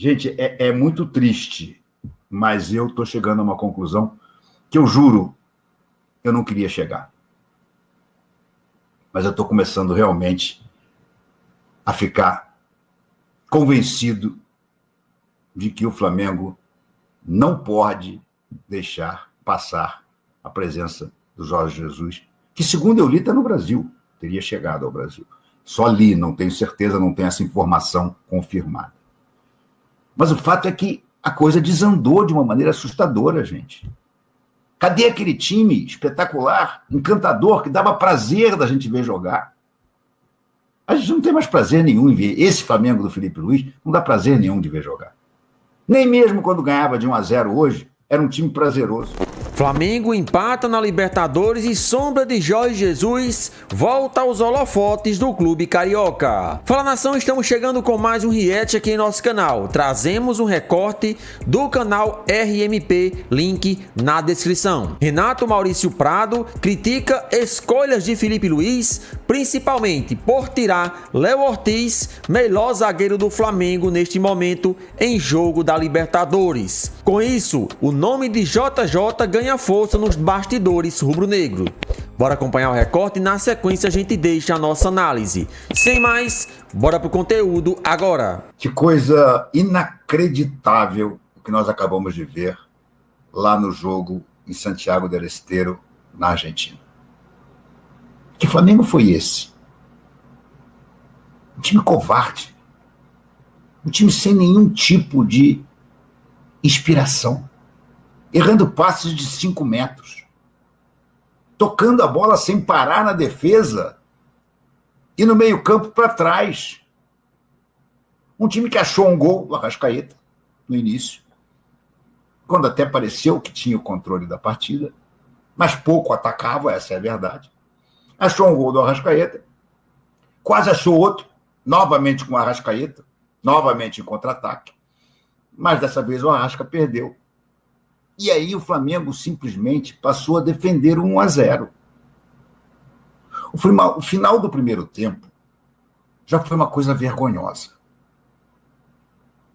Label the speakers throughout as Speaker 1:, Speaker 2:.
Speaker 1: Gente, é muito triste, mas eu estou chegando a uma conclusão que eu juro eu não queria chegar. Mas eu estou começando realmente a ficar convencido de que o Flamengo não pode deixar passar a presença do Jorge Jesus, que, segundo eu li, está no Brasil, teria chegado ao Brasil. Só li, não tenho certeza, não tenho essa informação confirmada. Mas o fato é que a coisa desandou de uma maneira assustadora, gente. Cadê aquele time espetacular, encantador, que dava prazer da gente ver jogar? A gente não tem mais prazer nenhum em ver esse Flamengo do Felipe Luiz, não dá prazer nenhum de ver jogar. Nem mesmo quando ganhava de 1-0 hoje, era um time prazeroso.
Speaker 2: Flamengo empata na Libertadores e sombra de Jorge Jesus volta aos holofotes do clube carioca. Fala, nação, estamos chegando com mais um react aqui em nosso canal. Trazemos um recorte do canal RMP, link na descrição. Renato Maurício Prado critica escolhas de Felipe Luiz, principalmente por tirar Léo Ortiz, melhor zagueiro do Flamengo neste momento em jogo da Libertadores. Com isso, o nome de JJ ganha força nos bastidores rubro-negro. Bora acompanhar o recorte e na sequência a gente deixa a nossa análise. Sem mais, bora pro conteúdo agora.
Speaker 1: Que coisa inacreditável o que nós acabamos de ver lá no jogo em Santiago del Estero, na Argentina. Que Flamengo foi esse? Um time covarde. Um time sem nenhum tipo de inspiração. Errando passes de 5 metros. Tocando a bola sem parar na defesa. E no meio-campo para trás. Um time que achou um gol do Arrascaeta no início. Quando até pareceu que tinha o controle da partida. Mas pouco atacava, essa é a verdade. Achou um gol do Arrascaeta. Quase achou outro. Novamente com o Arrascaeta. Novamente em contra-ataque. Mas dessa vez o Arrasca perdeu. E aí o Flamengo simplesmente passou a defender 1-0. O final do primeiro tempo já foi uma coisa vergonhosa.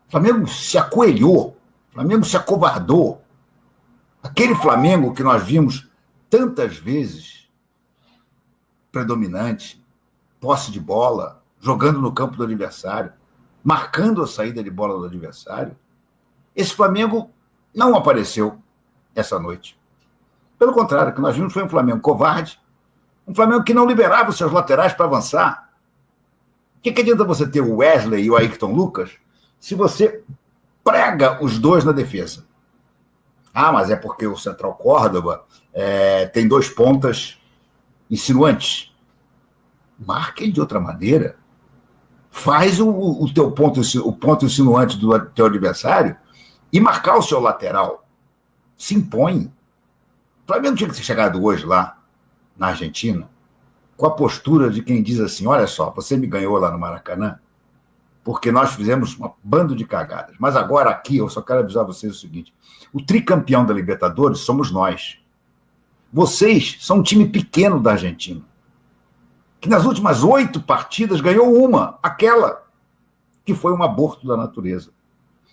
Speaker 1: O Flamengo se acoelhou, o Flamengo se acovardou. Aquele Flamengo que nós vimos tantas vezes predominante, posse de bola, jogando no campo do adversário, marcando a saída de bola do adversário, esse Flamengo não apareceu essa noite. Pelo contrário, o que nós vimos foi um Flamengo covarde, um Flamengo que não liberava os seus laterais para avançar. O que adianta você ter o Wesley e o Ayrton Lucas se você prega os dois na defesa? Ah, mas é porque o Central Córdoba tem 2 pontas insinuantes. Marca ele de outra maneira. Faz o teu ponto insinuante do teu adversário e marcar o seu lateral. Se impõe. O Flamengo tinha que ter chegado hoje lá, na Argentina, com a postura de quem diz assim, olha só, você me ganhou lá no Maracanã, porque nós fizemos um bando de cagadas. Mas agora aqui, eu só quero avisar vocês o seguinte, o tricampeão da Libertadores somos nós. Vocês são um time pequeno da Argentina, que nas últimas 8 partidas ganhou uma, aquela que foi um aborto da natureza.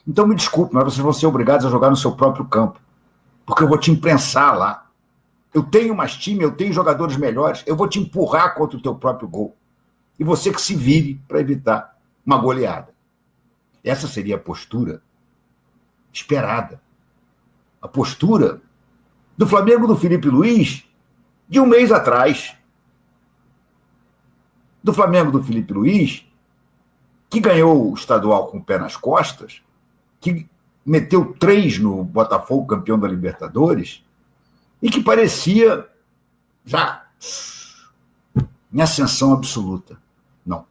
Speaker 1: Então me desculpe, mas vocês vão ser obrigados a jogar no seu próprio campo, porque eu vou te imprensar lá. Eu tenho mais time, eu tenho jogadores melhores, eu vou te empurrar contra o teu próprio gol. E você que se vire para evitar uma goleada. Essa seria a postura esperada. A postura do Flamengo do Felipe Luiz de um mês atrás. Do Flamengo do Felipe Luiz, que ganhou o estadual com o pé nas costas, que meteu 3 no Botafogo, campeão da Libertadores, e que parecia já em ascensão absoluta. Não.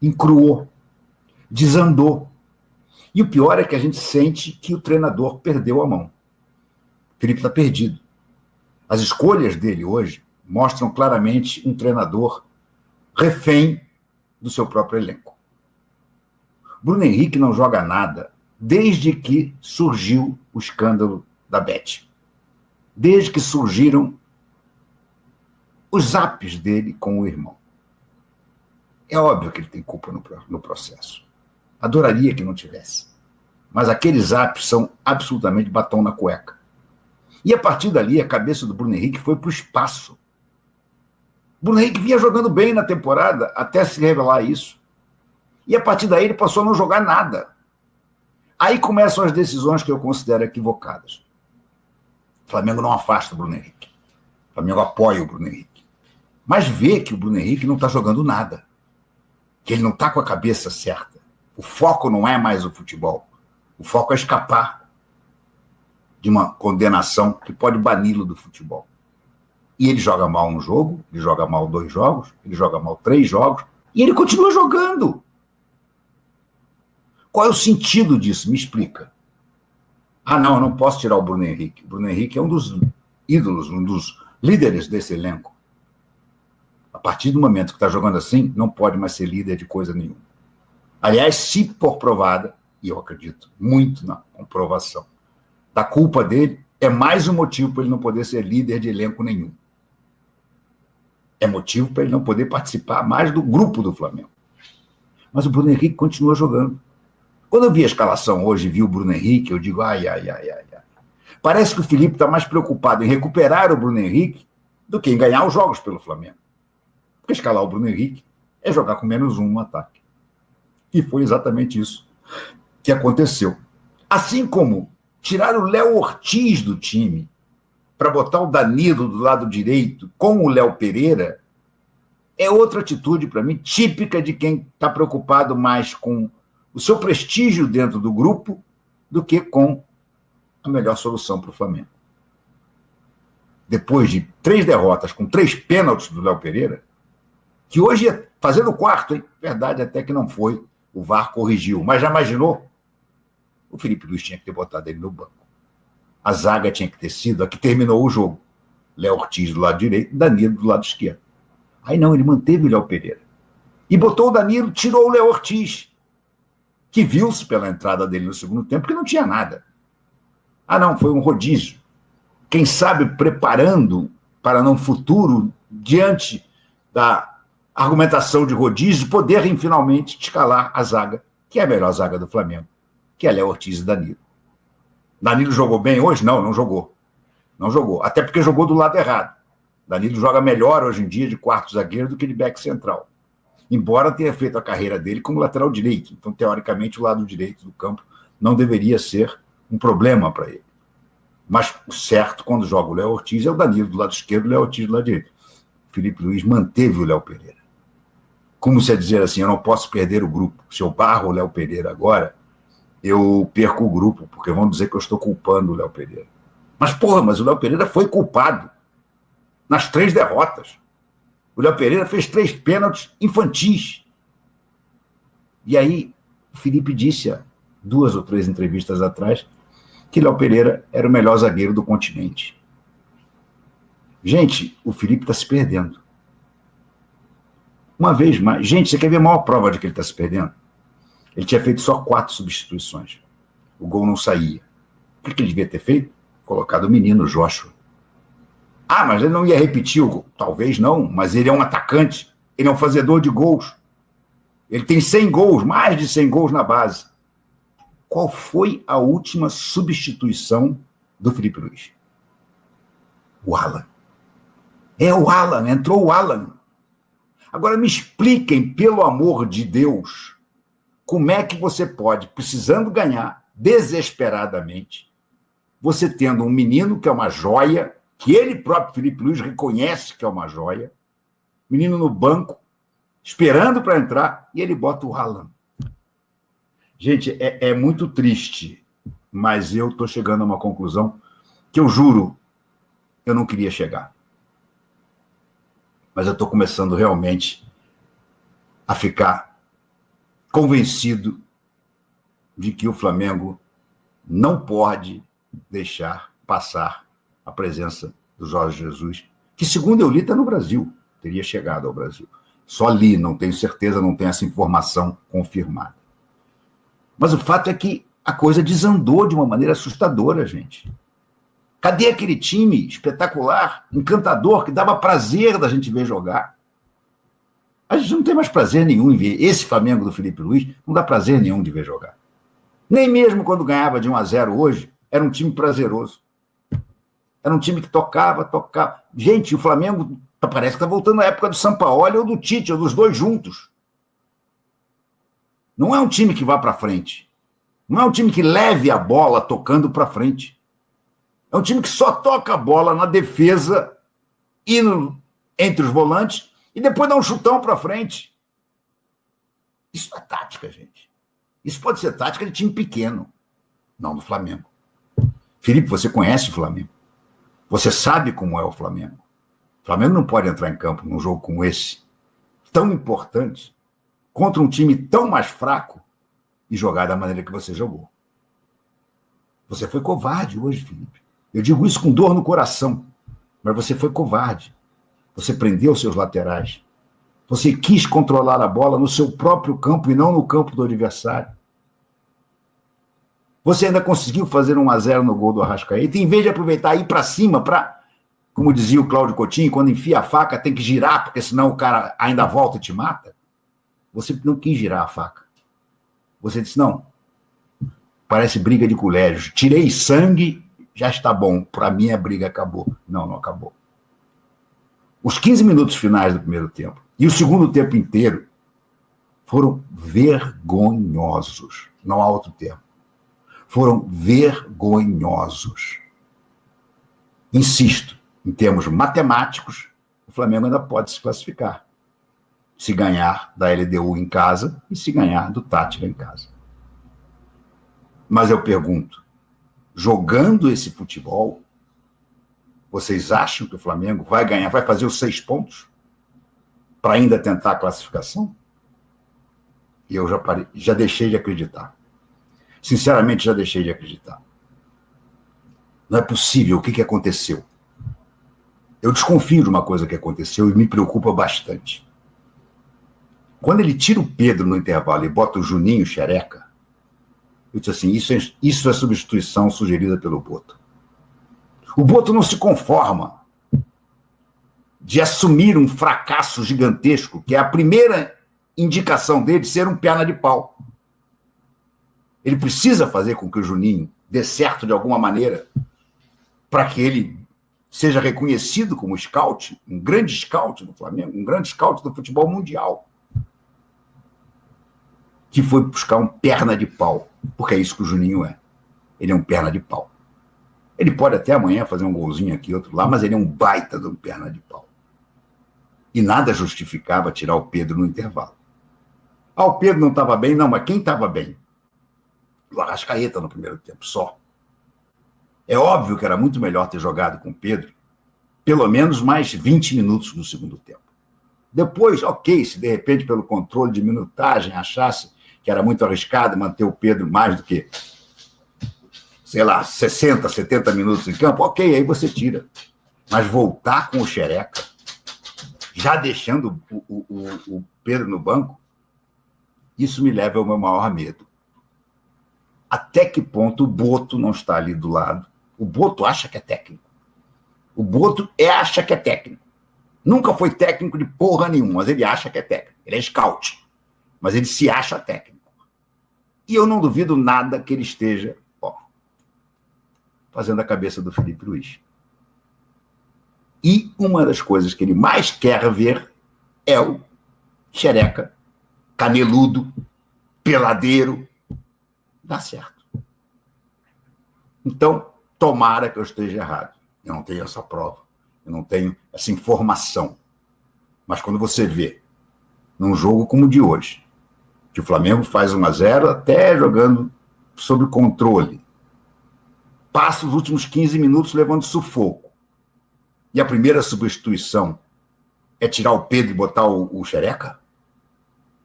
Speaker 1: Encruou, desandou. E o pior é que a gente sente que o treinador perdeu a mão. O Felipe está perdido. As escolhas dele hoje mostram claramente um treinador refém do seu próprio elenco. Bruno Henrique não joga nada desde que surgiu o escândalo da Bet. Desde que surgiram os zaps dele com o irmão. É óbvio que ele tem culpa no processo. Adoraria que não tivesse. mas aqueles apps são absolutamente batom na cueca. E a partir dali, a cabeça do Bruno Henrique foi para o espaço. O Bruno Henrique vinha jogando bem na temporada, até se revelar isso. E a partir daí ele passou a não jogar nada. Aí começam as decisões que eu considero equivocadas. O Flamengo não afasta o Bruno Henrique. O Flamengo apoia o Bruno Henrique. Mas vê que o Bruno Henrique não está jogando nada. Que ele não está com a cabeça certa. O foco não é mais o futebol. O foco é escapar de uma condenação que pode bani-lo do futebol. E ele joga mal um jogo, ele joga mal 2 jogos, ele joga mal 3 jogos, e ele continua jogando. Qual é o sentido disso? Me explica. Ah, não, eu não posso tirar o Bruno Henrique. O Bruno Henrique é um dos ídolos, um dos líderes desse elenco. A partir do momento que está jogando assim, não pode mais ser líder de coisa nenhuma. Aliás, se for provada, e eu acredito muito na comprovação da culpa dele, é mais um motivo para ele não poder ser líder de elenco nenhum. É motivo para ele não poder participar mais do grupo do Flamengo. Mas o Bruno Henrique continua jogando. Quando eu vi a escalação hoje e vi o Bruno Henrique, eu digo, ai. Parece que o Felipe está mais preocupado em recuperar o Bruno Henrique do que em ganhar os jogos pelo Flamengo. Porque escalar o Bruno Henrique é jogar com -1 no ataque. E foi exatamente isso que aconteceu. Assim como tirar o Léo Ortiz do time para botar o Danilo do lado direito com o Léo Pereira é outra atitude, para mim, típica de quem está preocupado mais com o seu prestígio dentro do grupo do que com a melhor solução para o Flamengo. Depois de 3 derrotas com 3 pênaltis do Léo Pereira, que hoje ia fazendo o 4º, hein? Verdade até que não foi, o VAR corrigiu, mas já imaginou? O Felipe Luiz tinha que ter botado ele no banco. A zaga tinha que ter sido a que terminou o jogo. Léo Ortiz do lado direito, Danilo do lado esquerdo. Aí não, ele manteve o Léo Pereira. E botou o Danilo, tirou o Léo Ortiz, que viu-se pela entrada dele no segundo tempo que não tinha nada. Ah, não, foi um rodízio. Quem sabe preparando para num futuro, diante da argumentação de rodízio, poderem finalmente escalar a zaga, que é a melhor zaga do Flamengo, que é Léo Ortiz e Danilo. Danilo jogou bem hoje? Não jogou. Não jogou, até porque jogou do lado errado. Danilo joga melhor hoje em dia de quarto zagueiro do que de back central. Embora tenha feito a carreira dele como lateral direito. Então, teoricamente, o lado direito do campo não deveria ser um problema para ele. Mas o certo, quando joga o Léo Ortiz, é o Danilo do lado esquerdo e o Léo Ortiz do lado direito. O Felipe Luiz manteve o Léo Pereira. Como se dizer assim, eu não posso perder o grupo. Se eu barro o Léo Pereira agora, eu perco o grupo, porque vão dizer que eu estou culpando o Léo Pereira. Mas o Léo Pereira foi culpado nas 3 derrotas. O Léo Pereira fez 3 pênaltis infantis. E aí, o Felipe disse há 2 ou 3 entrevistas atrás que Léo Pereira era o melhor zagueiro do continente. Gente, o Felipe está se perdendo. Uma vez mais. Gente, você quer ver a maior prova de que ele está se perdendo? Ele tinha feito só 4 substituições. O gol não saía. O que ele devia ter feito? Colocado o menino Joshua. Ah, mas ele não ia repetir o gol. Talvez não, mas ele é um atacante. Ele é um fazedor de gols. Ele tem 100 gols, mais de 100 gols na base. Qual foi a última substituição do Felipe Luiz? O Alan. O Alan, entrou o Alan. Agora me expliquem, pelo amor de Deus, como é que você pode, precisando ganhar desesperadamente, você tendo um menino que é uma joia, que ele próprio, Felipe Luiz, reconhece que é uma joia, menino no banco, esperando para entrar, e ele bota o Alan. Gente, é muito triste, mas eu estou chegando a uma conclusão que eu juro, eu não queria chegar. Mas eu estou começando realmente a ficar convencido de que o Flamengo não pode deixar passar a presença do Jorge Jesus, que, segundo eu li, está no Brasil, teria chegado ao Brasil. Só li, não tenho certeza, não tenho essa informação confirmada. Mas o fato é que a coisa desandou de uma maneira assustadora, gente. Cadê aquele time espetacular, encantador, que dava prazer da gente ver jogar? A gente não tem mais prazer nenhum em ver esse Flamengo do Felipe Luiz, não dá prazer nenhum de ver jogar. Nem mesmo quando ganhava de 1-0 hoje, era um time prazeroso. Era um time que tocava. Gente, o Flamengo parece que está voltando à época do Sampaoli ou do Tite, ou dos dois juntos. Não é um time que vá para frente. Não é um time que leve a bola tocando para frente. É um time que só toca a bola na defesa e entre os volantes e depois dá um chutão para frente. Isso não é tática, gente. Isso pode ser tática de time pequeno, não do Flamengo. Felipe, você conhece o Flamengo. Você sabe como é o Flamengo. O Flamengo não pode entrar em campo num jogo como esse, tão importante, contra um time tão mais fraco e jogar da maneira que você jogou. Você foi covarde hoje, Felipe. Eu digo isso com dor no coração, mas você foi covarde. Você prendeu seus laterais. Você quis controlar a bola no seu próprio campo e não no campo do adversário. Você ainda conseguiu fazer 1-0 no gol do Arrascaeta, e em vez de aproveitar e ir para cima, como dizia o Cláudio Coutinho, quando enfia a faca tem que girar, porque senão o cara ainda volta e te mata. Você não quis girar a faca. Você disse, não, parece briga de colégio. Tirei sangue, já está bom. Para mim a briga acabou. Não, não acabou. Os 15 minutos finais do primeiro tempo e o segundo tempo inteiro foram vergonhosos. Não há outro termo. Foram vergonhosos. Insisto, em termos matemáticos, o Flamengo ainda pode se classificar. Se ganhar da LDU em casa e se ganhar do Tátira em casa. Mas eu pergunto, jogando esse futebol, vocês acham que o Flamengo vai ganhar, vai fazer os 6 pontos para ainda tentar a classificação? E eu já deixei de acreditar. Sinceramente, já deixei de acreditar. Não é possível. O que aconteceu? Eu desconfio de uma coisa que aconteceu e me preocupa bastante. Quando ele tira o Pedro no intervalo e bota o Juninho Xereca, eu disse assim, isso é substituição sugerida pelo Boto. O Boto não se conforma de assumir um fracasso gigantesco, que é a primeira indicação dele ser um perna de pau. Ele precisa fazer com que o Juninho dê certo de alguma maneira para que ele seja reconhecido como scout, um grande scout do Flamengo, um grande scout do futebol mundial, que foi buscar um perna de pau, porque é isso que o Juninho é. Ele é um perna de pau. Ele pode até amanhã fazer um golzinho aqui, outro lá, mas ele é um baita de um perna de pau. E nada justificava tirar o Pedro no intervalo. Ah, o Pedro não estava bem? Não, mas quem estava bem? O Arrascaeta no primeiro tempo, só. É óbvio que era muito melhor ter jogado com o Pedro pelo menos mais 20 minutos no segundo tempo. Depois, ok, se de repente pelo controle de minutagem achasse que era muito arriscado manter o Pedro mais do que, sei lá, 60, 70 minutos em campo, ok, aí você tira. Mas voltar com o Xereca, já deixando o Pedro no banco, isso me leva ao meu maior medo. Até que ponto o Boto não está ali do lado? O Boto acha que é técnico. O Boto acha que é técnico. Nunca foi técnico de porra nenhuma, mas ele acha que é técnico. Ele é scout, mas ele se acha técnico. E eu não duvido nada que ele esteja fazendo a cabeça do Felipe Luiz. E uma das coisas que ele mais quer ver é o Xereca, caneludo, peladeiro, dá certo. Então, tomara que eu esteja errado. Eu não tenho essa prova, eu não tenho essa informação. Mas quando você vê, num jogo como o de hoje, que o Flamengo faz 1-0 até jogando sob controle, passa os últimos 15 minutos levando sufoco, e a primeira substituição é tirar o Pedro e botar o Xereca?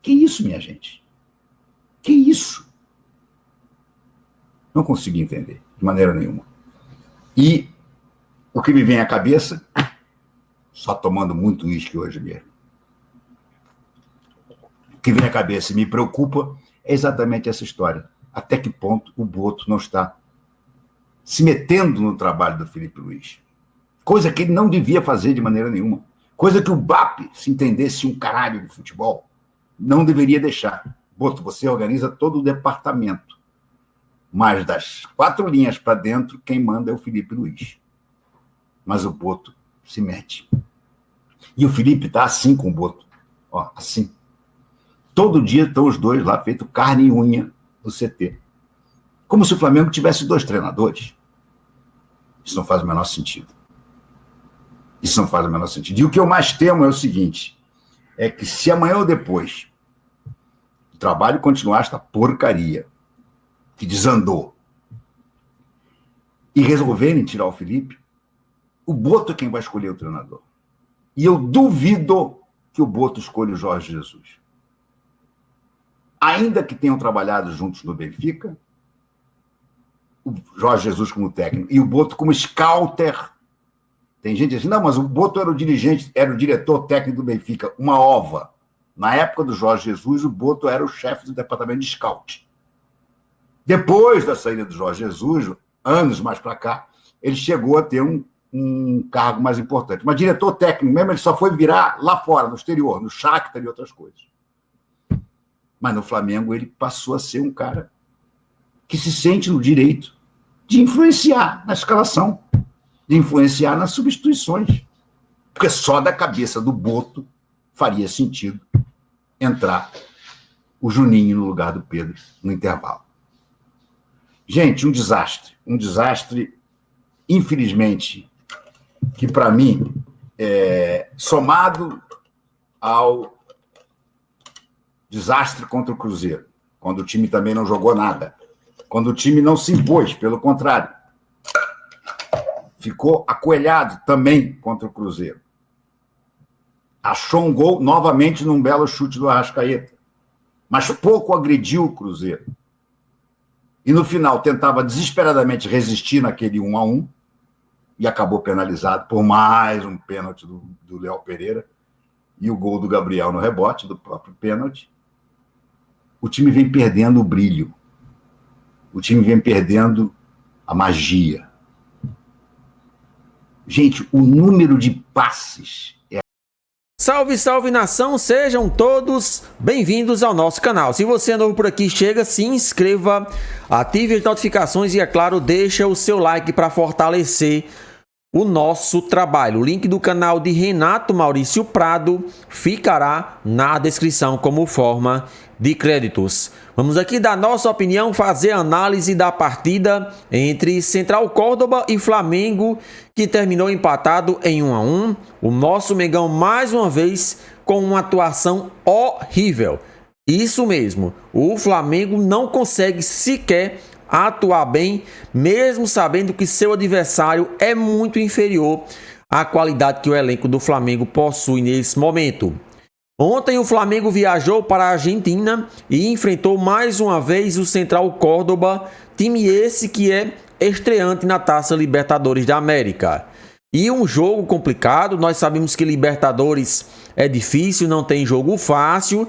Speaker 1: Que isso, minha gente? Que isso? Não consegui entender, de maneira nenhuma. E o que me vem à cabeça, só tomando muito uísque hoje mesmo, o que vem à cabeça e me preocupa é exatamente essa história. Até que ponto o Boto não está se metendo no trabalho do Felipe Luiz? Coisa que ele não devia fazer de maneira nenhuma. Coisa que o BAP, se entendesse um caralho de futebol, não deveria deixar. Boto, você organiza todo o departamento. mas das 4 linhas para dentro, quem manda é o Felipe Luiz. Mas o Boto se mete. E o Felipe está assim com o Boto. Ó, assim. Todo dia estão os dois lá, feito carne e unha no CT. Como se o Flamengo tivesse 2 treinadores. Isso não faz o menor sentido. Isso não faz o menor sentido. E o que eu mais temo é o seguinte, é que se amanhã ou depois o trabalho continuar esta porcaria que desandou e resolverem tirar o Felipe, o Boto é quem vai escolher o treinador. E eu duvido que o Boto escolha o Jorge Jesus. Ainda que tenham trabalhado juntos no Benfica, o Jorge Jesus como técnico e o Boto como scouter. Tem gente assim, não, mas o Boto era o dirigente, era o diretor técnico do Benfica, uma ova. Na época do Jorge Jesus, o Boto era o chefe do departamento de scout. Depois da saída do Jorge Jesus, anos mais para cá, ele chegou a ter um cargo mais importante. Mas diretor técnico mesmo, ele só foi virar lá fora, no exterior, no Shakhtar e outras coisas. Mas no Flamengo ele passou a ser um cara que se sente no direito de influenciar na escalação, de influenciar nas substituições. Porque só da cabeça do Boto faria sentido entrar o Juninho no lugar do Pedro no intervalo. Gente, um desastre, infelizmente, que para mim, somado ao desastre contra o Cruzeiro, quando o time também não jogou nada, quando o time não se impôs, pelo contrário, ficou acoelhado também contra o Cruzeiro. Achou um gol novamente num belo chute do Arrascaeta, mas pouco agrediu o Cruzeiro. E no final tentava desesperadamente resistir naquele 1-1 e acabou penalizado por mais um pênalti do Léo Pereira e o gol do Gabriel no rebote do próprio pênalti. O time vem perdendo o brilho. O time vem perdendo a magia. Gente, o número de passes é...
Speaker 2: Salve, salve nação, sejam todos bem-vindos ao nosso canal. Se você é novo por aqui, chega, se inscreva, ative as notificações e, é claro, deixa o seu like para fortalecer o nosso trabalho. O link do canal de Renato Maurício Prado ficará na descrição como forma de créditos. Vamos aqui dar nossa opinião, fazer análise da partida entre Central Córdoba e Flamengo, que terminou empatado em 1-1. O nosso Mengão, mais uma vez, com uma atuação horrível. Isso mesmo, o Flamengo não consegue sequer atuar bem, mesmo sabendo que seu adversário é muito inferior à qualidade que o elenco do Flamengo possui nesse momento. Ontem o Flamengo viajou para a Argentina e enfrentou mais uma vez o Central Córdoba, time esse que é estreante na Taça Libertadores da América. E um jogo complicado, nós sabemos que Libertadores é difícil, não tem jogo fácil,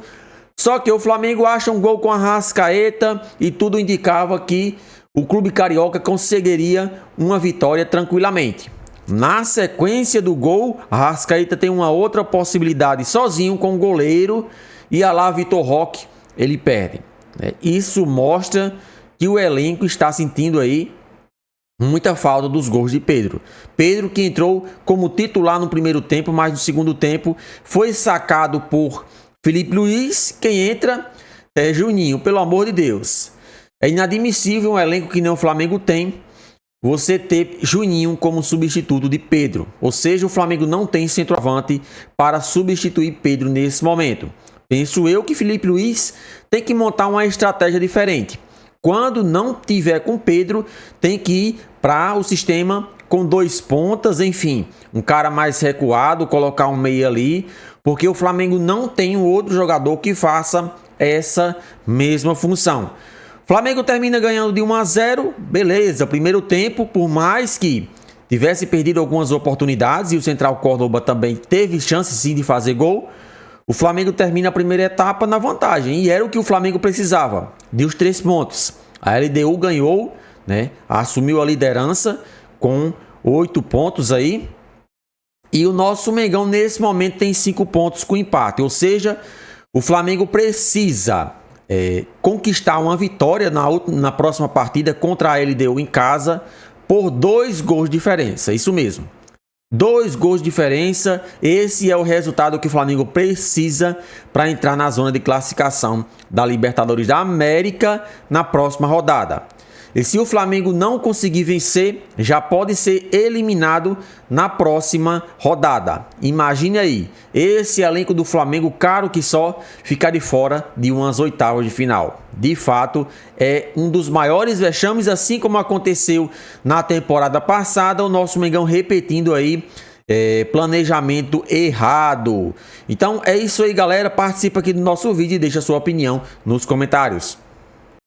Speaker 2: só que o Flamengo acha um gol com a Arrascaeta e tudo indicava que o clube carioca conseguiria uma vitória tranquilamente. Na sequência do gol, a Arrascaeta tem uma outra possibilidade sozinho com o goleiro e a lá Vitor Roque, ele perde. Isso mostra que o elenco está sentindo aí muita falta dos gols de Pedro. Pedro, que entrou como titular no primeiro tempo, mas no segundo tempo foi sacado por Felipe Luiz. Quem entra é Juninho, pelo amor de Deus. É inadmissível um elenco que nem o Flamengo tem, você ter Juninho como substituto de Pedro. Ou seja, o Flamengo não tem centroavante para substituir Pedro nesse momento. Penso eu que Felipe Luiz tem que montar uma estratégia diferente. Quando não tiver com Pedro, tem que ir para o sistema com 2 pontas, enfim, um cara mais recuado, colocar um meia ali, porque o Flamengo não tem um outro jogador que faça essa mesma função. Flamengo termina ganhando de 1-0, beleza, primeiro tempo, por mais que tivesse perdido algumas oportunidades e o Central Córdoba também teve chance sim de fazer gol, o Flamengo termina a primeira etapa na vantagem e era o que o Flamengo precisava, de os 3 pontos. A LDU ganhou, né, assumiu a liderança com 8 pontos aí e o nosso Mengão nesse momento tem 5 pontos com empate, ou seja, o Flamengo precisa conquistar uma vitória na próxima partida contra a LDU em casa por 2 gols de diferença. Isso mesmo. 2 gols de diferença, esse é o resultado que o Flamengo precisa para entrar na zona de classificação da Libertadores da América na próxima rodada. E se o Flamengo não conseguir vencer, já pode ser eliminado na próxima rodada. Imagine aí, esse elenco do Flamengo, caro que só, ficar de fora de umas oitavas de final. De fato, é um dos maiores vexames, assim como aconteceu na temporada passada, o nosso Mengão repetindo aí planejamento errado. Então é isso aí, galera. Participa aqui do nosso vídeo e deixa a sua opinião nos comentários.